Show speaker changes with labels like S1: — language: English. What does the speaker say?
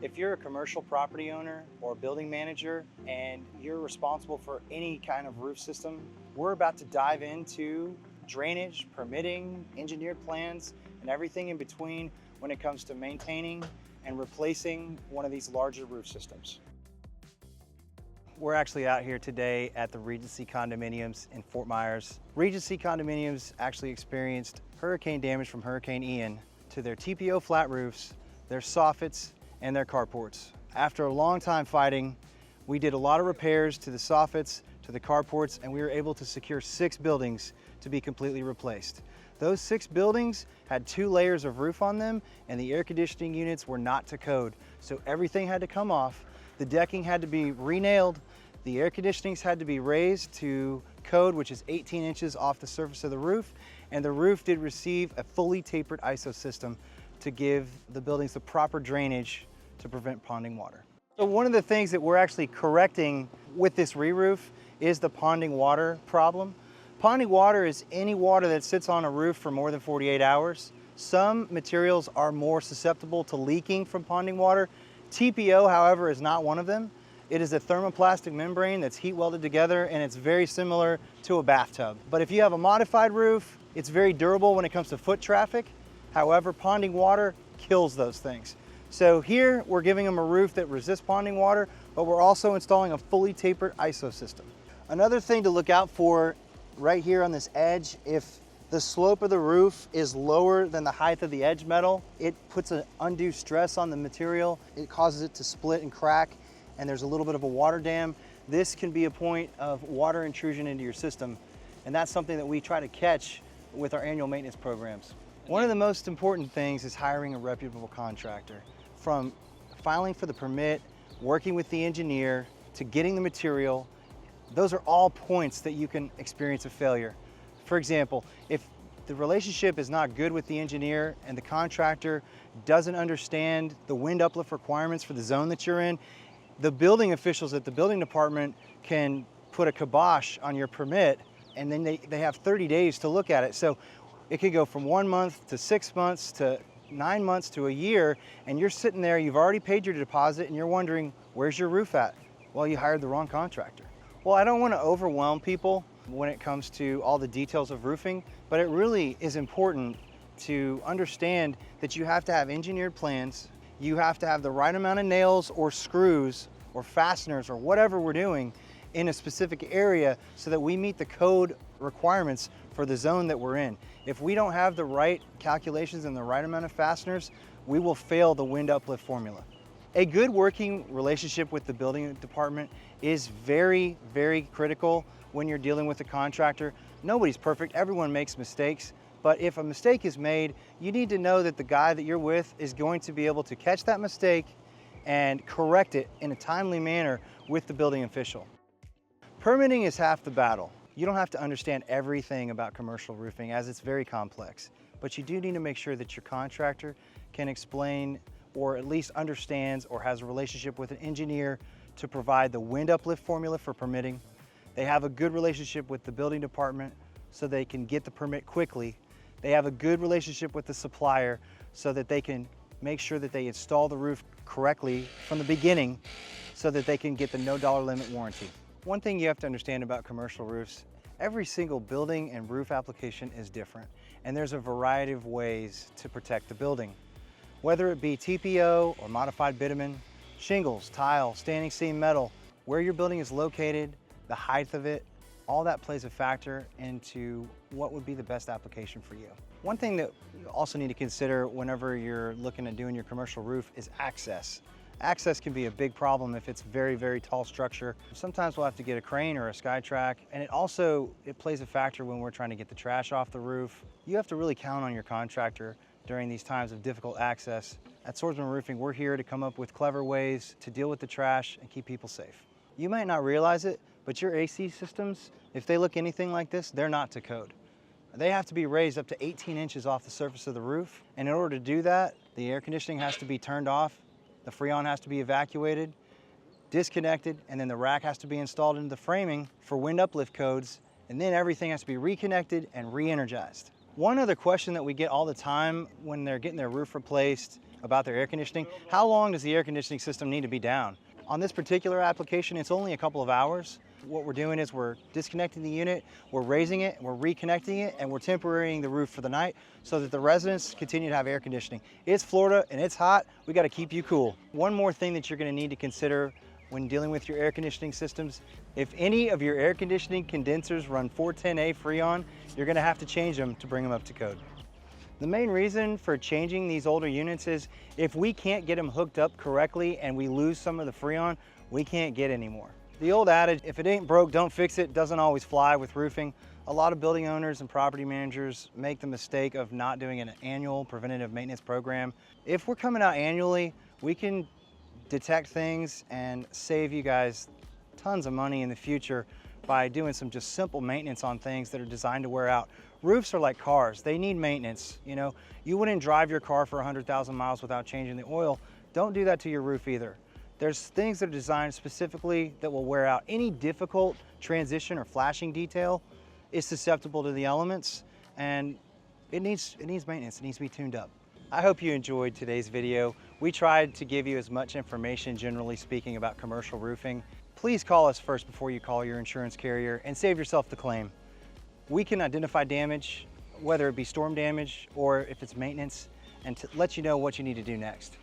S1: If you're a commercial property owner or building manager and you're responsible for any kind of roof system, we're about to dive into drainage, permitting, engineered plans, and everything in between when it comes to maintaining and replacing one of these larger roof systems. We're actually out here today at the Regency Condominiums in Fort Myers. Regency Condominiums actually experienced hurricane damage from Hurricane Ian to their TPO flat roofs, their soffits, and their carports. After a long time fighting, we did a lot of repairs to the soffits, to the carports, and we were able to secure 6 buildings to be completely replaced. Those 6 buildings had 2 layers of roof on them, and the air conditioning units were not to code. So everything had to come off. The decking had to be re-nailed. The air conditionings had to be raised to code, which is 18 inches off the surface of the roof. And the roof did receive a fully tapered ISO system to give the buildings the proper drainage to prevent ponding water. So one of the things that we're actually correcting with this re-roof is the ponding water problem. Ponding water is any water that sits on a roof for more than 48 hours. Some materials are more susceptible to leaking from ponding water. TPO, however, is not one of them. It is a thermoplastic membrane that's heat welded together, and it's very similar to a bathtub. But if you have a modified roof, it's very durable when it comes to foot traffic. However, ponding water kills those things. So here we're giving them a roof that resists ponding water, but we're also installing a fully tapered ISO system. Another thing to look out for right here on this edge, if the slope of the roof is lower than the height of the edge metal, it puts an undue stress on the material. It causes it to split and crack, and there's a little bit of a water dam. This can be a point of water intrusion into your system, and that's something that we try to catch with our annual maintenance programs. One of the most important things is hiring a reputable contractor. From filing for the permit, working with the engineer, to getting the material, those are all points that you can experience a failure. For example, if the relationship is not good with the engineer and the contractor doesn't understand the wind uplift requirements for the zone that you're in, the building officials at the building department can put a kibosh on your permit, and then they have 30 days to look at it. So it could go from 1 month to 6 months to 9 months to a year, and you're sitting there, you've already paid your deposit, and you're wondering, where's your roof at? Well, you hired the wrong contractor. Well, I don't want to overwhelm people when it comes to all the details of roofing, but it really is important to understand that you have to have engineered plans, you have to have the right amount of nails or screws or fasteners or whatever we're doing in a specific area so that we meet the code requirements for the zone that we're in. If we don't have the right calculations and the right amount of fasteners, we will fail the wind uplift formula. A good working relationship with the building department is very, very critical when you're dealing with a contractor. Nobody's perfect, everyone makes mistakes, but if a mistake is made, you need to know that the guy that you're with is going to be able to catch that mistake and correct it in a timely manner with the building official. Permitting is half the battle. You don't have to understand everything about commercial roofing, as it's very complex, but you do need to make sure that your contractor can explain or at least understands or has a relationship with an engineer to provide the wind uplift formula for permitting. They have a good relationship with the building department so they can get the permit quickly. They have a good relationship with the supplier so that they can make sure that they install the roof correctly from the beginning so that they can get the no dollar limit warranty. One thing you have to understand about commercial roofs, every single building and roof application is different, and there's a variety of ways to protect the building. Whether it be TPO or modified bitumen, shingles, tile, standing seam metal, where your building is located, the height of it, all that plays a factor into what would be the best application for you. One thing that you also need to consider whenever you're looking at doing your commercial roof is access. Access can be a big problem if it's very, very tall structure. Sometimes we'll have to get a crane or a SkyTrack, and it plays a factor when we're trying to get the trash off the roof. You have to really count on your contractor during these times of difficult access. At Swordsman Roofing, we're here to come up with clever ways to deal with the trash and keep people safe. You might not realize it, but your AC systems, if they look anything like this, they're not to code. They have to be raised up to 18 inches off the surface of the roof, and in order to do that, the air conditioning has to be turned off, the Freon has to be evacuated, disconnected, and then the rack has to be installed into the framing for wind uplift codes, and then everything has to be reconnected and re-energized. One other question that we get all the time when they're getting their roof replaced about their air conditioning. How long does the air conditioning system need to be down? On this particular application, it's only a couple of hours. What we're doing is we're disconnecting the unit, we're raising it, we're reconnecting it, and we're temporarying the roof for the night so that the residents continue to have air conditioning. It's Florida and it's hot. We got to keep you cool. One more thing that you're going to need to consider when dealing with your air conditioning systems, if any of your air conditioning condensers run 410A Freon, you're going to have to change them to bring them up to code. The main reason for changing these older units is if we can't get them hooked up correctly and we lose some of the Freon, we can't get any more. The old adage, if it ain't broke, don't fix it, doesn't always fly with roofing. A lot of building owners and property managers make the mistake of not doing an annual preventative maintenance program. If we're coming out annually, we can detect things and save you guys tons of money in the future by doing some just simple maintenance on things that are designed to wear out. Roofs are like cars, they need maintenance. You know, you wouldn't drive your car for 100,000 miles without changing the oil. Don't do that to your roof either. There's things that are designed specifically that will wear out. Any difficult transition or flashing detail is susceptible to the elements, and it needs maintenance, it needs to be tuned up. I hope you enjoyed today's video. We tried to give you as much information, generally speaking, about commercial roofing. Please call us first before you call your insurance carrier and save yourself the claim. We can identify damage, whether it be storm damage or if it's maintenance, and to let you know what you need to do next.